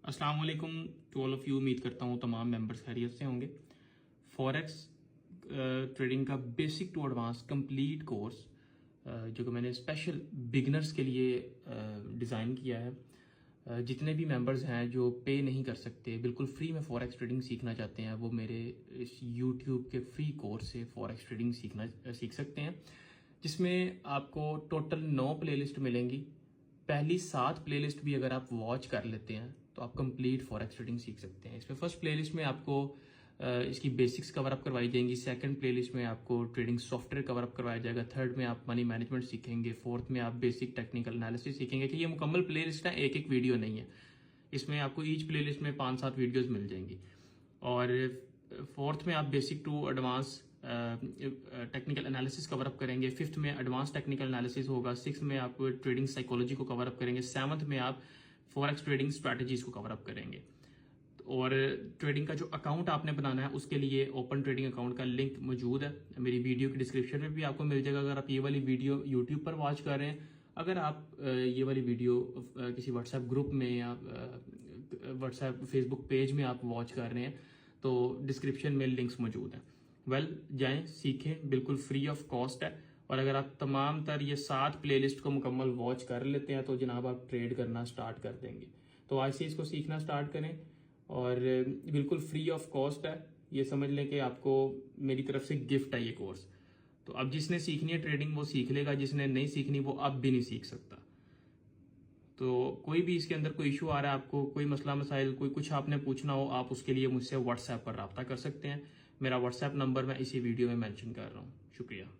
अस्सलाम वालेकुम to all of you. उम्मीद करता हूँ तमाम मेंबर्स खैरियत से होंगे। फॉरेक्स ट्रेडिंग का basic to advance complete course जो कि मैंने स्पेशल बिगनर्स के लिए डिज़ाइन किया है। जितने भी मेंबर्स हैं जो पे नहीं कर सकते, बिल्कुल फ्री में फॉरेक्स ट्रेडिंग सीखना चाहते हैं, वो मेरे इस यूट्यूब के फ्री कोर्स से फॉरेक्स ट्रेडिंग सीख सकते हैं, जिसमें आपको टोटल 9 प्लेलिस्ट मिलेंगी। पहली 7 प्लेलिस्ट भी अगर आप वॉच कर लेते हैं तो आप कंप्लीट फॉरेक्स ट्रेडिंग सीख सकते हैं। इसमें फर्स्ट प्लेलिस्ट में आपको इसकी बेसिक्स कवर अप करवाई जाएंगी। सेकंड प्लेलिस्ट में आपको ट्रेडिंग सॉफ्टवेयर कवर अप करवाया जाएगा। थर्ड में आप मनी मैनेजमेंट सीखेंगे। फोर्थ में आप बेसिक टेक्निकल एनालिसिस सीखेंगे। कि ये मुकम्मल प्लेलिस्ट है, एक एक वीडियो नहीं है। इसमें आपको ईच प्लेलिस्ट में 5-7 वीडियोज मिल जाएंगी। और फोर्थ में आप basic to advance technical analysis cover up करेंगे। फिफ्थ में एडवांस टेक्निकल एनालिसिस होगा। सिक्स्थ में आप ट्रेडिंग साइकोलॉजी को कवर अप करेंगे। सेवंथ में आप फॉरेक्स ट्रेडिंग स्ट्रैटेजीज को कवर अप करेंगे। और ट्रेडिंग का जो अकाउंट आपने बनाना है उसके लिए ओपन ट्रेडिंग अकाउंट का लिंक मौजूद है मेरी वीडियो की डिस्क्रिप्शन में भी आपको मिल जाएगा। अगर आप ये वाली वीडियो यूट्यूब पर वॉच कर रहे हैं, अगर आप ये वाली वीडियो किसी व्हाट्सएप ग्रुप में या व्हाट्सएप फेसबुक पेज में आप वॉच कर रहे हैं तो डिस्क्रिप्शन में लिंक्स मौजूद हैं। जाएं, सीखें, बिल्कुल फ्री ऑफ कॉस्ट है। और अगर आप तमाम तर ये 7 प्लेलिस्ट को मुकम्मल वॉच कर लेते हैं तो जनाब आप ट्रेड करना स्टार्ट कर देंगे। तो आज से इसको सीखना स्टार्ट करें और बिल्कुल फ्री ऑफ कॉस्ट है। ये समझ लें कि आपको मेरी तरफ से गिफ्ट है ये कोर्स। तो अब जिसने सीखनी है ट्रेडिंग वो सीख लेगा, जिसने नहीं सीखनी वो अब भी नहीं सीख सकता। तो कोई भी इसके अंदर कोई इशू आ रहा है, आपको कोई मसला मसाइल, कोई कुछ आपने पूछना हो, आप उसके लिए मुझसे व्हाट्सएप पर रब्ता कर सकते हैं। मेरा व्हाट्सएप नंबर मैं इसी वीडियो में मेंशन कर रहा हूँ। शुक्रिया।